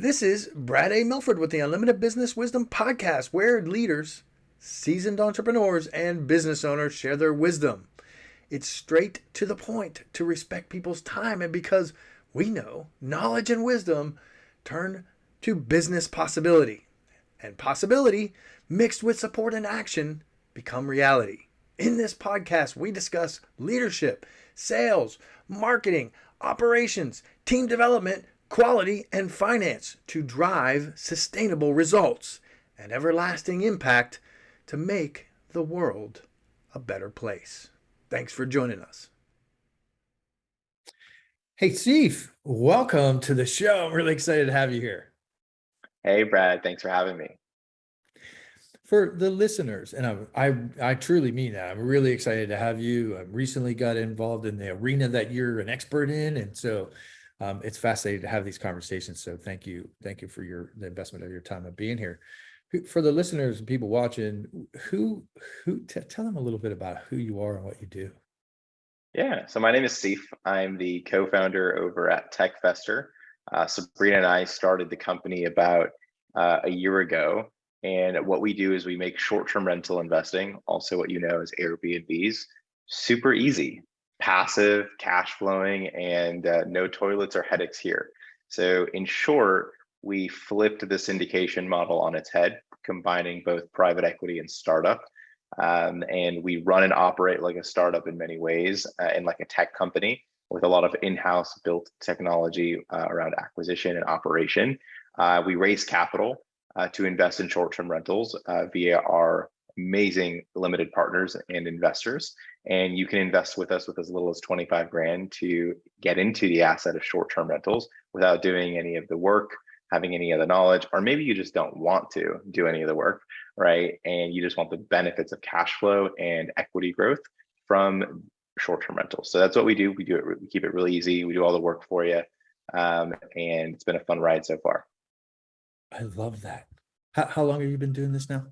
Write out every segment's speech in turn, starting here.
This is Brad A. Milford with the Unlimited Business Wisdom Podcast, where leaders, seasoned entrepreneurs, and business owners share their wisdom. It's straight to the point to respect people's time, and because we know knowledge and wisdom turn to business possibility, and possibility mixed with support and action become reality. In this podcast, we discuss leadership, sales, marketing, operations, team development, quality, and finance to drive sustainable results and everlasting impact to make the world a better place. Thanks for joining us. Hey, Sief, welcome to the show. I'm really excited to have you here. Hey, Brad, thanks for having me. For the listeners, and I truly mean that, I'm really excited to have you. I recently got involved in the arena that you're an expert in, and so it's fascinating to have these conversations. So thank you for the investment of your time of being here. For the listeners and people watching, tell them a little bit about who you are and what you do. Yeah, so my name is Sief. I'm the co-founder over at Techvestor. Sabrina and I started the company about a year ago. And what we do is we make short-term rental investing, also what you know as Airbnbs, super easy, passive, cash flowing, and no toilets or headaches here. So in short, we flipped the syndication model on its head, combining both private equity and startup. And we run and operate like a startup in many ways, and like a tech company with a lot of in-house built technology around acquisition and operation. We raise capital to invest in short-term rentals via our amazing limited partners and investors. And you can invest with us with as little as 25 grand to get into the asset of short-term rentals without doing any of the work, having any of the knowledge, or maybe you just don't want to do any of the work, right? And you just want the benefits of cash flow and equity growth from short-term rentals. So that's what we do. We keep it really easy. We do all the work for you. And it's been a fun ride so far. I love that. How long have you been doing this now?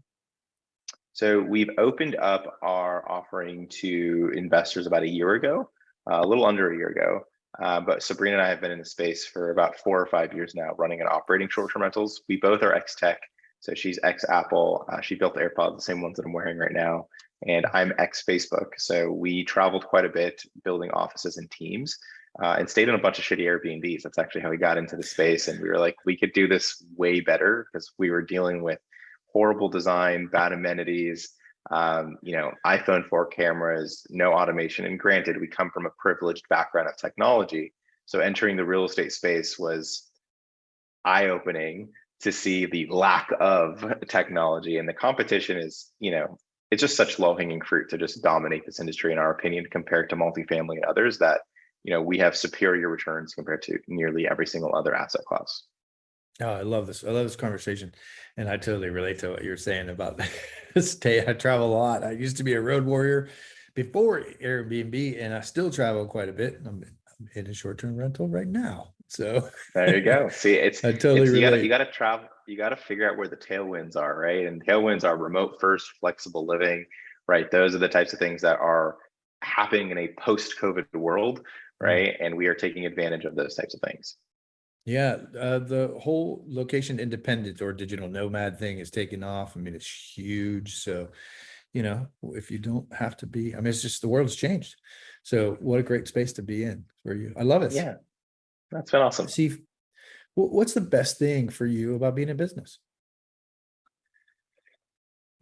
So we've opened up our offering to investors about a year ago, a little under a year ago. But Sabrina and I have been in the space for about 4 or 5 years now, running and operating short-term rentals. We both are ex-tech. So she's ex-Apple. She built AirPods, the same ones that I'm wearing right now. And I'm ex-Facebook. So we traveled quite a bit building offices and teams. And stayed in a bunch of shitty Airbnbs. That's actually how we got into the space. And we were like, we could do this way better because we were dealing with horrible design, bad amenities, iPhone 4 cameras, no automation. And granted, we come from a privileged background of technology. So entering the real estate space was eye-opening to see the lack of technology. And the competition is, it's just such low-hanging fruit to just dominate this industry, in our opinion, compared to multifamily and others that we have superior returns compared to nearly every single other asset class. Oh, I love this. I love this conversation. And I totally relate to what you're saying about stay. I travel a lot. I used to be a road warrior before Airbnb, and I still travel quite a bit. I'm in a short-term rental right now. So there you go. See, I totally relate. You got to travel. You got to figure out where the tailwinds are, right? And tailwinds are remote first, flexible living, right? Those are the types of things that are happening in a post-COVID world, right? And we are taking advantage of those types of things. Yeah, the whole location independent or digital nomad thing is taking off. I mean, it's huge. So, if you don't have to be, it's just the world's changed. So what a great space to be in for you. I love it. Yeah, that's been awesome. See, what's the best thing for you about being in business?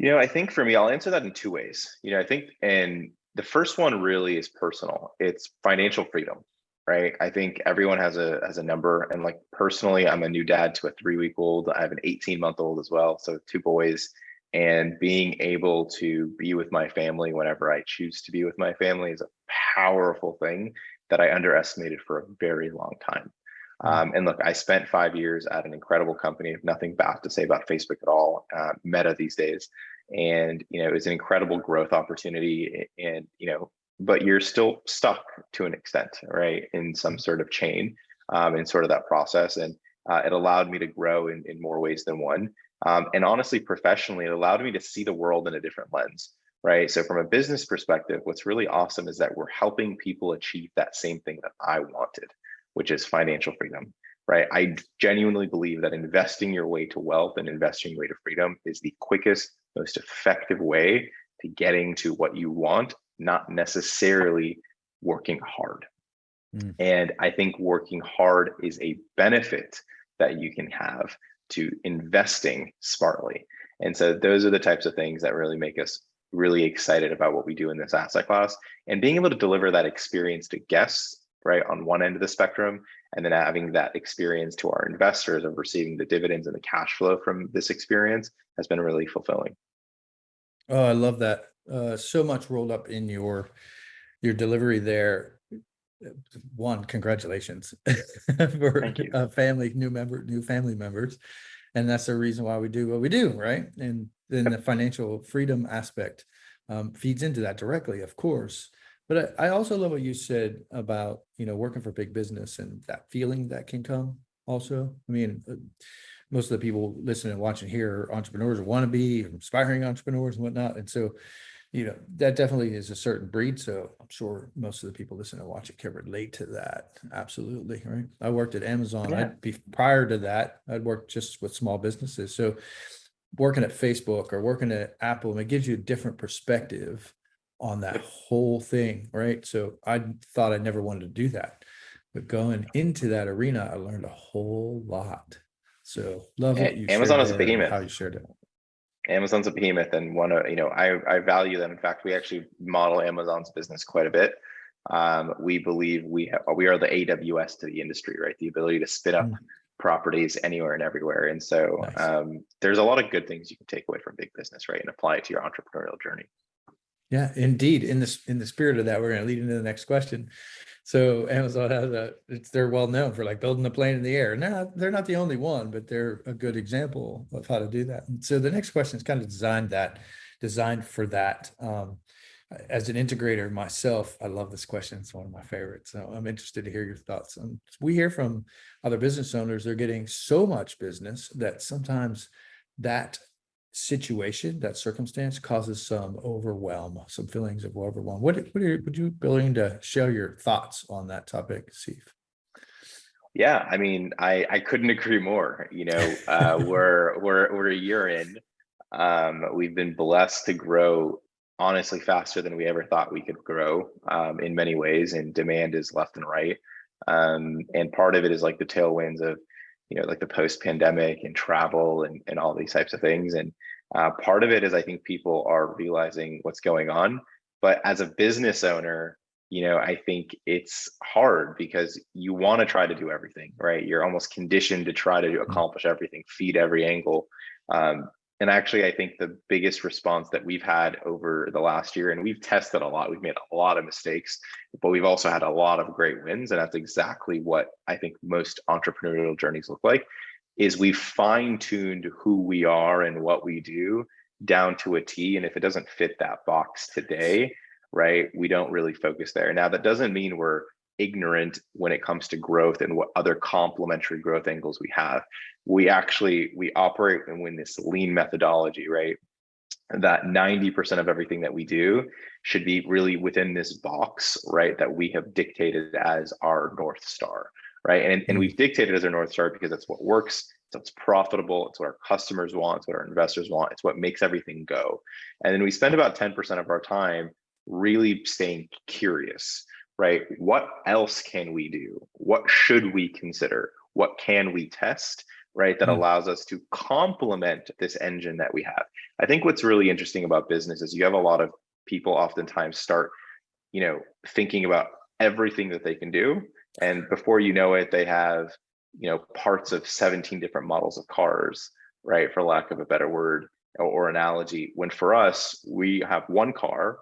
I think for me, I'll answer that in 2 ways. I think, and the first one really is personal. It's financial freedom, right? I think everyone has a number, and like personally, I'm a new dad to a 3-week-old. I have an 18-month-old as well, so 2 boys. And being able to be with my family whenever I choose to be with my family is a powerful thing that I underestimated for a very long time. And look, I spent 5 years at an incredible company. I have nothing bad to say about Facebook at all, Meta these days. And, it's an incredible growth opportunity. And, but you're still stuck to an extent, right, in some sort of chain, in sort of that process. And it allowed me to grow in more ways than one. And honestly, professionally, it allowed me to see the world in a different lens, right? So from a business perspective, what's really awesome is that we're helping people achieve that same thing that I wanted, which is financial freedom. right? I genuinely believe that investing your way to wealth and investing your way to freedom is the quickest, most effective way to getting to what you want, not necessarily working hard. And I think working hard is a benefit that you can have to investing smartly. And so those are the types of things that really make us really excited about what we do in this asset class, and being able to deliver that experience to guests, right, on one end of the spectrum, and then having that experience to our investors of receiving the dividends and the cash flow from this experience has been really fulfilling. Oh, I love that. So much rolled up in your delivery there. One, congratulations for Thank you. new family members. And that's the reason why we do what we do, right? And then the financial freedom aspect feeds into that directly, of course. But I also love what you said about, working for big business and that feeling that can come also. I mean, most of the people listening and watching here are entrepreneurs or want to be aspiring entrepreneurs and whatnot. And so, that definitely is a certain breed. So I'm sure most of the people listening and watching can relate to that. Absolutely. Right. I worked at Amazon. Yeah. Prior to that, I'd worked just with small businesses. So working at Facebook or working at Apple, it gives you a different perspective on that whole thing. Right. So I thought I never wanted to do that, but going into that arena, I learned a whole lot. So love what you Amazon shared is a there and behemoth. how you shared it. Amazon's a behemoth, and I value them. In fact, we actually model Amazon's business quite a bit. We believe we are the AWS to the industry, right? The ability to spin up properties anywhere and everywhere. And so Nice. there's a lot of good things you can take away from big business, right, and apply it to your entrepreneurial journey. Yeah, indeed. In the spirit of that, we're going to lead into the next question. So Amazon has they're well known for like building a plane in the air. Now they're not the only one, but they're a good example of how to do that. And so the next question is kind of designed for that. As an integrator myself, I love this question. It's one of my favorites. So I'm interested to hear your thoughts. We hear from other business owners, they're getting so much business that sometimes that situation, that circumstance causes some overwhelm, some feelings of overwhelm. Would you be willing to share your thoughts on that topic, Sief? Yeah, I mean, I couldn't agree more. We're a year in. We've been blessed to grow honestly faster than we ever thought we could grow in many ways, and demand is left and right. And part of it is like the tailwinds of, like the post-pandemic and travel and all these types of things. And part of it is I think people are realizing what's going on. But as a business owner, I think it's hard because you want to try to do everything, right? You're almost conditioned to try to accomplish everything, feed every angle. And actually, I think the biggest response that we've had over the last year, and we've tested a lot, we've made a lot of mistakes, but we've also had a lot of great wins. And that's exactly what I think most entrepreneurial journeys look like, is we've fine-tuned who we are and what we do down to a T. And if it doesn't fit that box today, right, we don't really focus there. Now, that doesn't mean we're ignorant when it comes to growth and what other complementary growth angles we have. We operate in this lean methodology, right? That 90% of everything that we do should be really within this box, right, that we have dictated as our North Star, right? And we've dictated as our North Star because that's what works, it's what's profitable, it's what our customers want, it's what our investors want, it's what makes everything go. And then we spend about 10% of our time really staying curious, right? What else can we do? What should we consider? What can we test, right? That allows us to complement this engine that we have. I think what's really interesting about business is you have a lot of people oftentimes start, thinking about everything that they can do. And before you know it, they have, parts of 17 different models of cars, right? For lack of a better word or analogy. When for us, we have one car,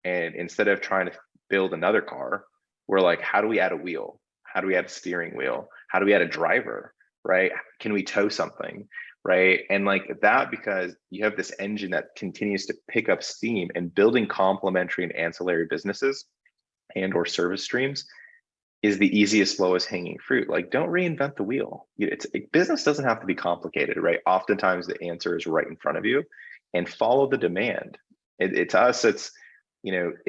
and instead of trying to build another car, we're like, how do we add a wheel? How do we add a steering wheel? How do we add a driver, right? Can we tow something, right? And like that, because you have this engine that continues to pick up steam, and building complementary and ancillary businesses and or service streams is the easiest, lowest hanging fruit. Like, don't reinvent the wheel. Business doesn't have to be complicated, right? Oftentimes the answer is right in front of you, and follow the demand. To us, it's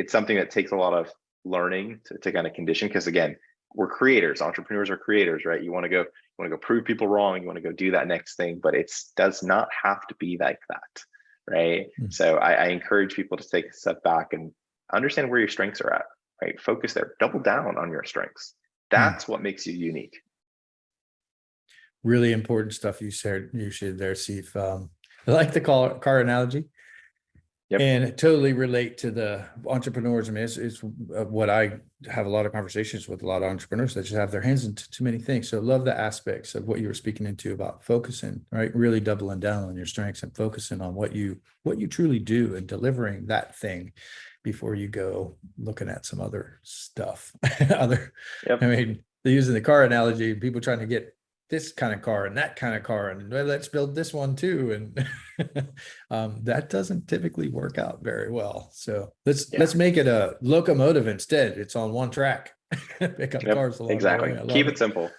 something that takes a lot of learning to kind of condition, because again, we're creators. Entrepreneurs are creators, right? You want to go prove people wrong. You want to go do that next thing, but it does not have to be like that, right? So I encourage people to take a step back and understand where your strengths are at, right? Focus there, double down on your strengths. That's what makes you unique. Really important stuff you shared there, Sief. I like the car analogy. Yep. And totally relate to the entrepreneurs. I mean, it's what I have a lot of conversations with a lot of entrepreneurs that just have their hands into too many things. So love the aspects of what you were speaking into about focusing, right? Really doubling down on your strengths and focusing on what you truly do and delivering that thing before you go looking at some other stuff. Yep. I mean, they're using the car analogy, people trying to get this kind of car and that kind of car, and well, let's build this one too. And that doesn't typically work out very well. So let's make it a locomotive instead. It's on one track. Pick up cars along exactly. the way. Keep it simple.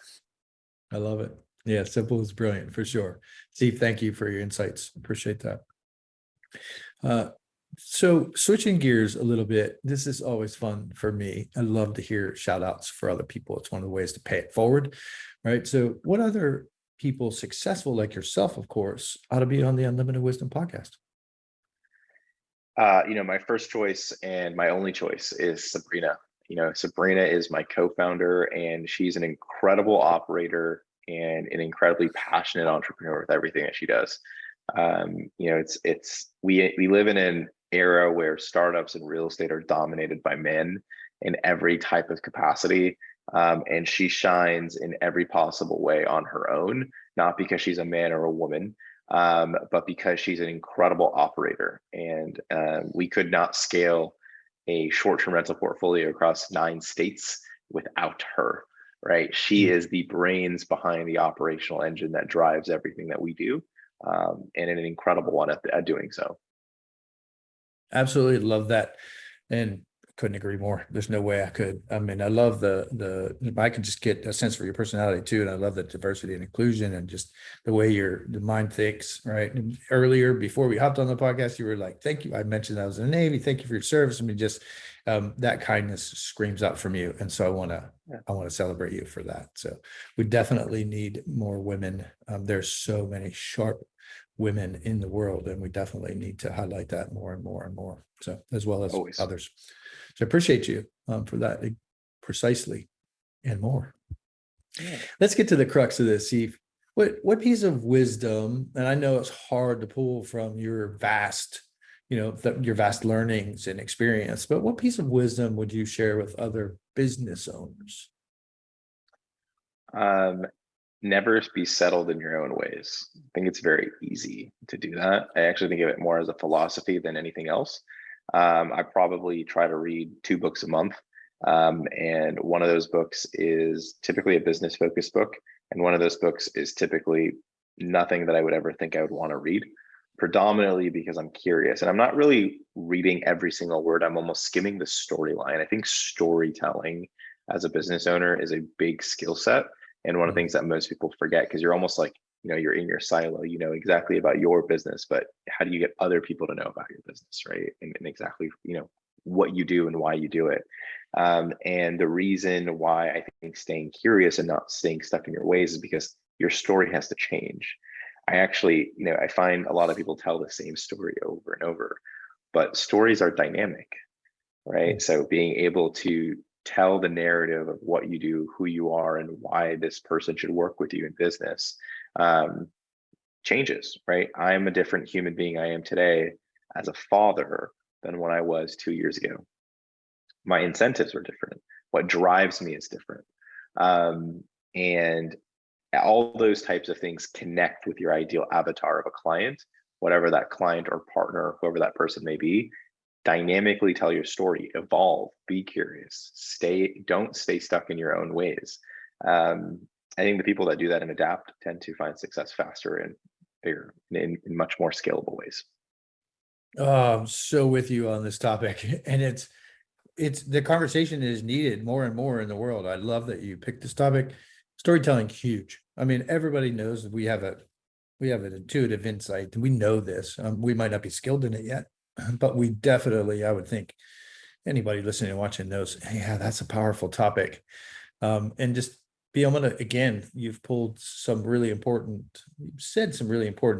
I love it. Yeah, simple is brilliant for sure. Steve, thank you for your insights. Appreciate that. So switching gears a little bit, this is always fun for me. I love to hear shout outs for other people. It's one of the ways to pay it forward, right? So what other people successful like yourself, of course, ought to be on the Unlimited Wisdom podcast? My first choice and my only choice is Sabrina. Sabrina is my co-founder, and she's an incredible operator and an incredibly passionate entrepreneur with everything that she does. We live in an era where startups and real estate are dominated by men in every type of capacity. And she shines in every possible way on her own, not because she's a man or a woman, but because she's an incredible operator. And we could not scale a short-term rental portfolio across 9 states without her, right? She is the brains behind the operational engine that drives everything that we do, and an incredible one at doing so. Absolutely love that. And couldn't agree more. There's no way I could. I mean, I love I can just get a sense for your personality too. And I love the diversity and inclusion and just the way the mind thinks, right? And earlier, before we hopped on the podcast, you were like, thank you. I mentioned I was in the Navy. Thank you for your service. I mean, just that kindness screams out from you. And so I want to celebrate you for that. So we definitely need more women. There's so many sharp women in the world, and we definitely need to highlight that more and more and more. So as well as Always. others. So I appreciate you for that precisely and more. Yeah. Let's get to the crux of this, Sief. What piece of wisdom, and I know it's hard to pull from your vast, your vast learnings and experience, but what piece of wisdom would you share with other business owners? Never be settled in your own ways. I think it's very easy to do that. I actually think of it more as a philosophy than anything else. I probably try to read 2 books a month. And one of those books is typically a business focused book. And one of those books is typically nothing that I would ever think I would want to read, predominantly because I'm curious. And I'm not really reading every single word. I'm almost skimming the storyline. I think storytelling as a business owner is a big skill set. And one of the things that most people forget, because you're almost like, you're in your silo, you know exactly about your business, but how do you get other people to know about your business, right? And exactly, what you do and why you do it. And the reason why I think staying curious and not staying stuck in your ways is because your story has to change. I actually, I find a lot of people tell the same story over and over, but stories are dynamic, right? So being able to tell the narrative of what you do, who you are, and why this person should work with you in business changes, right? I'm a different human being I am today as a father than when I was 2 years ago. My incentives are different. What drives me is different. And all those types of things connect with your ideal avatar of a client, whatever that client or partner, whoever that person may be. Dynamically tell your story, evolve, be curious, don't stay stuck in your own ways. I think the people that do that and adapt tend to find success faster and bigger in much more scalable ways. Oh, I'm so with you on this topic. And it's the conversation is needed more and more in the world. I love that you picked this topic. Storytelling, huge. I mean, everybody knows that we have an intuitive insight. We know this. We might not be skilled in it yet, but we definitely, I would think anybody listening and watching knows, hey, yeah, that's a powerful topic. And just be able to, again, you've said some really important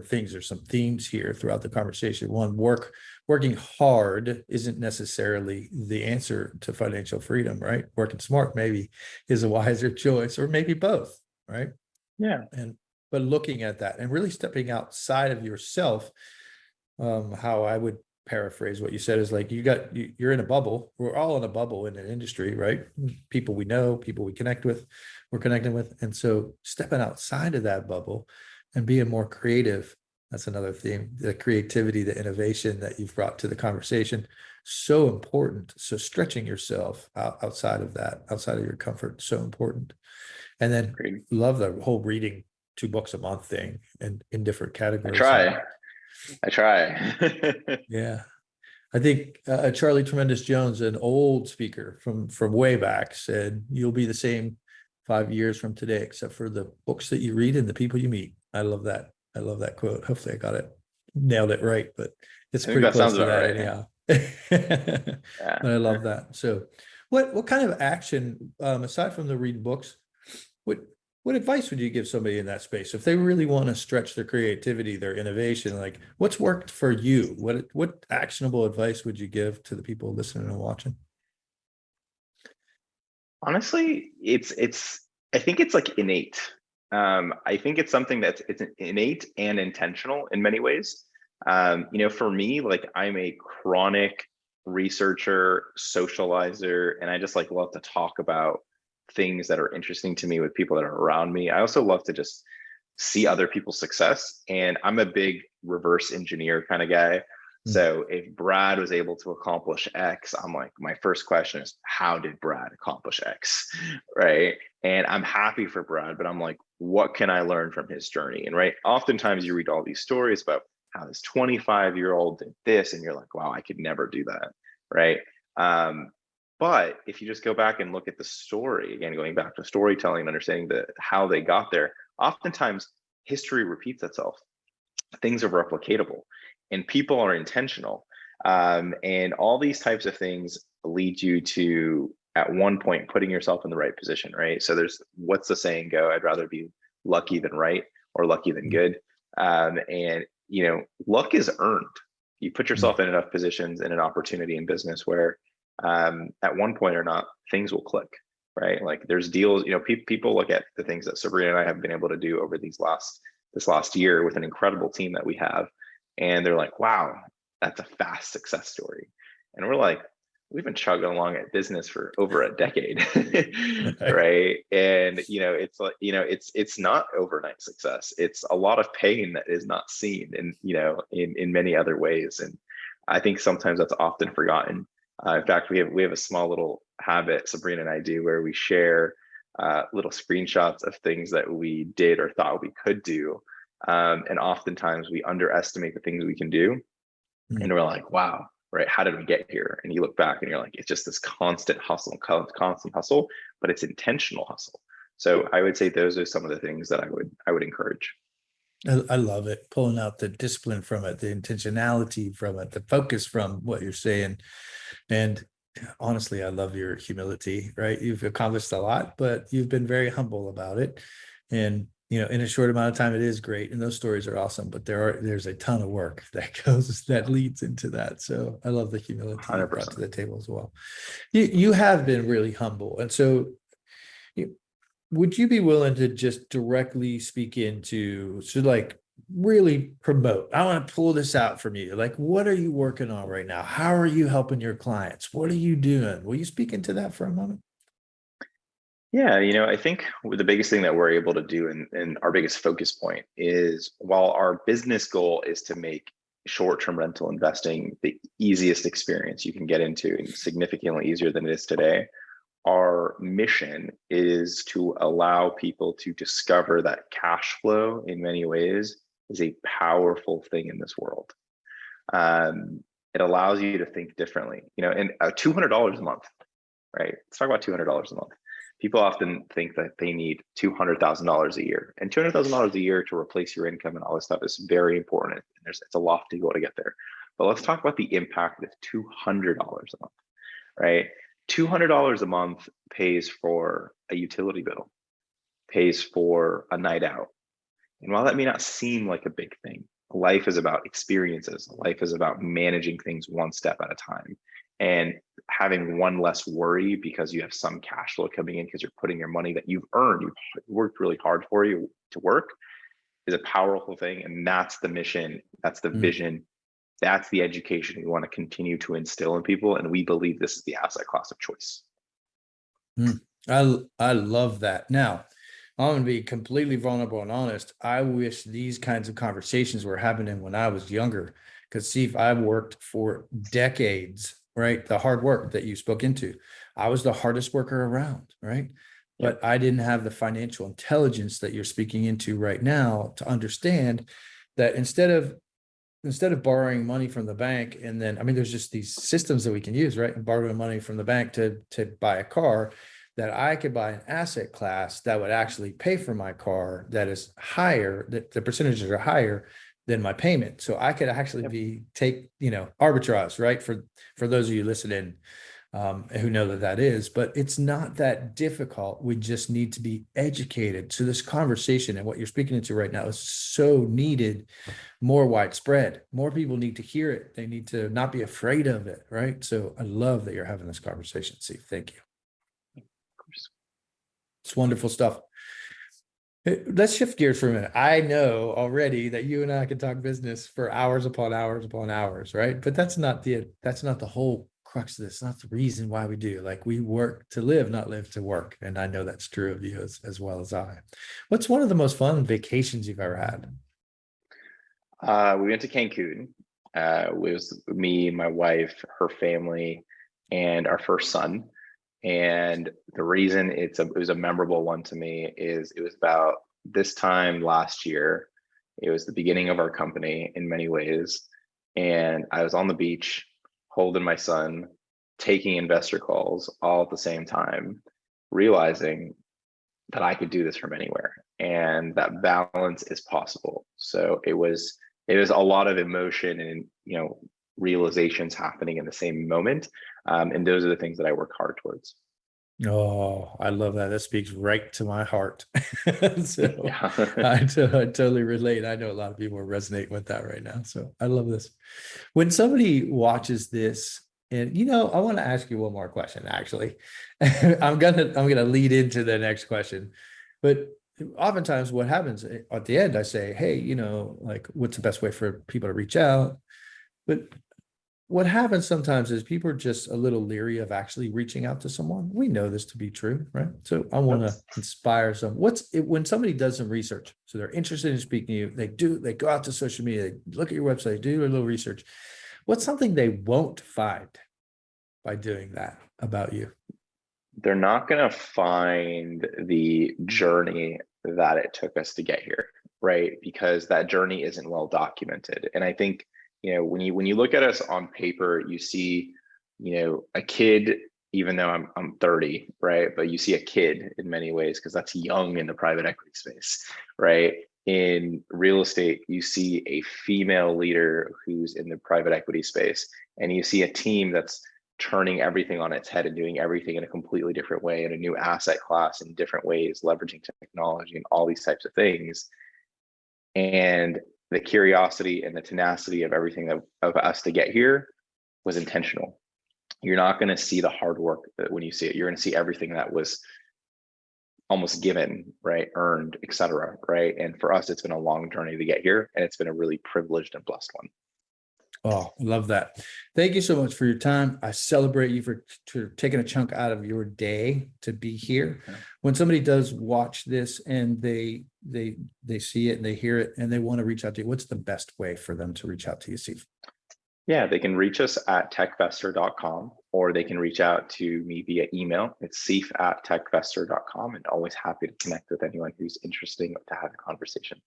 things. There's some themes here throughout the conversation. One, working hard isn't necessarily the answer to financial freedom, right? Working smart maybe is a wiser choice, or maybe both, right? Yeah. But looking at that and really stepping outside of yourself, how I would paraphrase what you said is like, you're in a bubble. We're all in a bubble in an industry, right? People we know, people we connect with, we're connecting with. And so stepping outside of that bubble and being more creative, that's another theme, the creativity, the innovation that you've brought to the conversation, so important. So stretching yourself outside of that, outside of your comfort, so important. And then Agreed. love the whole reading 2 books a month thing, and in different I categories. try. I try. Yeah. I think Charlie Tremendous Jones, an old speaker from way back, said, "You'll be the same 5 years from today, except for the books that you read and the people you meet." I love that. I love that quote. Hopefully I nailed it right, but it's I think pretty that close sounds to about that right. anyhow. Yeah. But I love that. So what kind of action, aside from the reading books, what what advice would you give somebody in that space if they really want to stretch their creativity, their innovation? Like, what's worked for you? What actionable advice would you give to the people listening and watching? Honestly, I think it's like innate. I think it's something it's innate and intentional in many ways. For me, like I'm a chronic researcher, socializer, and I just like love to talk about things that are interesting to me with people that are around me. I also love to just see other people's success, and I'm a big reverse engineer kind of guy. Mm. So if Brad was able to accomplish X, I'm like, my first question is, how did Brad accomplish X? Right. And I'm happy for Brad, but I'm like, what can I learn from his journey? And right, oftentimes you read all these stories about how this 25-year-old did this, and you're like, wow, I could never do that. Right. But if you just go back and look at the story, again, going back to storytelling and understanding how they got there, oftentimes history repeats itself. Things are replicatable and people are intentional. And all these types of things lead you to, at one point, putting yourself in the right position, right? So what's the saying go? I'd rather be lucky than right, or lucky than good. And luck is earned. You put Mm. yourself in enough positions in an opportunity in business where at one point or not, things will click, right? Like there's deals, people look at the things that Sabrina and I have been able to do over this last year with an incredible team that we have. And they're like, wow, that's a fast success story. And we're like, we've been chugging along at business for over a decade. Right. Right. And it's like, it's not overnight success. It's a lot of pain that is not seen in many other ways. And I think sometimes that's often forgotten. In fact, we have a small little habit Sabrina and I do where we share little screenshots of things that we did or thought we could do. And oftentimes we underestimate the things we can do. And Mm. we're like, wow, right? How did we get here? And you look back and you're like, it's just this constant hustle, but it's intentional hustle. So I would say those are some of the things that I would encourage. I love it. Pulling out the discipline from it, the intentionality from it, the focus from what you're saying. And honestly, I love your humility, right? You've accomplished a lot, but you've been very humble about it. And, in a short amount of time, it is great. And those stories are awesome, but there's a ton of work that leads into that. So I love the humility you brought to 100%. the table as well. You have been really humble. And so would you be willing to just directly speak into, so like really promote? I want to pull this out from you. Like, what are you working on right now? How are you helping your clients? What are you doing? Will you speak into that for a moment? Yeah, I think the biggest thing that we're able to do and our biggest focus point is, while our business goal is to make short-term rental investing the easiest experience you can get into and significantly easier than it is today, our mission is to allow people to discover that cash flow in many ways is a powerful thing in this world. It allows you to think differently, and $200 a month, right? Let's talk about $200 a month. People often think that they need $200,000 a year, and $200,000 a year to replace your income and all this stuff is very important. It's a lofty goal to get there. But let's talk about the impact of $200 a month, right? $200 a month pays for a utility bill, pays for a night out. And while that may not seem like a big thing, life is about experiences. Life is about managing things one step at a time and having one less worry because you have some cash flow coming in because you're putting your money that you've earned, you've worked really hard for you to work, is a powerful thing. And that's the mission. That's the vision. That's the education we want to continue to instill in people. And we believe this is the asset class of choice. I love that. Now, I'm going to be completely vulnerable and honest. I wish these kinds of conversations were happening when I was younger. Because, Sief, I've worked for decades, right? The hard work that you spoke into. I was the hardest worker around, right? But I didn't have the financial intelligence that you're speaking into right now to understand that instead of borrowing money from the bank, and then, I mean, there's just these systems that we can use, right? And borrowing money from the bank to buy a car, that I could buy an asset class that would actually pay for my car that is higher, that the percentages are higher than my payment. So I could actually take arbitrage, right? For those of you listening, who know that is, but it's not that difficult. We just need to be educated. So this conversation and what you're speaking into right now is so needed, more widespread. More people need to hear it. They need to not be afraid of it, right? So I love that you're having this conversation, Steve. Thank you. It's wonderful stuff. Let's shift gears for a minute. I know already that you and I can talk business for hours upon hours upon hours, right? But that's not the whole crux of this. It's not the reason why we do. Like, we work to live, not live to work. And I know that's true of you as well as I. What's one of the most fun vacations you've ever had? We went to Cancun. It was me, my wife, her family, and our first son. And the reason it was a memorable one to me is it was about this time last year. It was the beginning of our company in many ways. And I was on the beach holding my son, taking investor calls all at the same time, realizing that I could do this from anywhere and that balance is possible. So it was a lot of emotion and, realizations happening in the same moment. And those are the things that I work hard towards. Oh, I love that. That speaks right to my heart. So I totally relate. I know a lot of people are resonating with that right now. So I love this. When somebody watches this, and I want to ask you one more question, actually. I'm gonna lead into the next question. But oftentimes what happens at the end, I say, hey, like, what's the best way for people to reach out? But what happens sometimes is people are just a little leery of actually reaching out to someone. We know this to be true, right? So I want to inspire some. When somebody does some research, so they're interested in speaking to you, they go out to social media, they look at your website, do a little research. What's something they won't find by doing that about you? They're not going to find the journey that it took us to get here, right? Because that journey isn't well documented. And I think, when you look at us on paper, you see, a kid, even though I'm 30, right? But you see a kid in many ways because that's young in the private equity space, right? In real estate, you see a female leader who's in the private equity space, and you see a team that's turning everything on its head and doing everything in a completely different way, in a new asset class in different ways, leveraging technology and all these types of things. And the curiosity and the tenacity of everything of us to get here was intentional. You're not going to see the hard work that when you see it. You're going to see everything that was almost given, right, earned, et cetera, right? And for us, it's been a long journey to get here, and it's been a really privileged and blessed one. Oh, I love that. Thank you so much for your time. I celebrate you for taking a chunk out of your day to be here. When somebody does watch this and they see it and they hear it and they want to reach out to you, what's the best way for them to reach out to you, Steve? Yeah, they can reach us at techvestor.com, or they can reach out to me via email. It's sief@techvestor.com, and always happy to connect with anyone who's interested to have a conversation.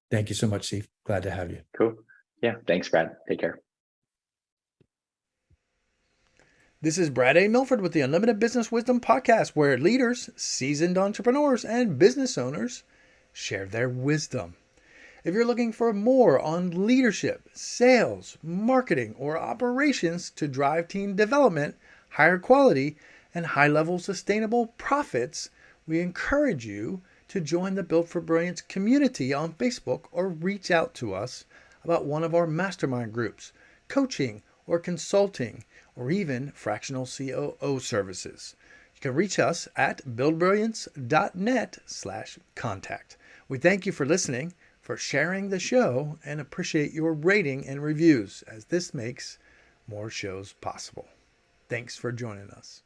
Thank you so much, Steve. Glad to have you. Cool. Yeah, thanks, Brad. Take care. This is Brad A. Milford with the Unlimited Business Wisdom Podcast, where leaders, seasoned entrepreneurs, and business owners share their wisdom. If you're looking for more on leadership, sales, marketing, or operations to drive team development, higher quality, and high-level sustainable profits, we encourage you to join the Built for Brilliance community on Facebook or reach out to us about one of our mastermind groups, coaching or consulting, or even fractional COO services. You can reach us at buildbrilliance.net/contact. We thank you for listening, for sharing the show, and appreciate your rating and reviews, as this makes more shows possible. Thanks for joining us.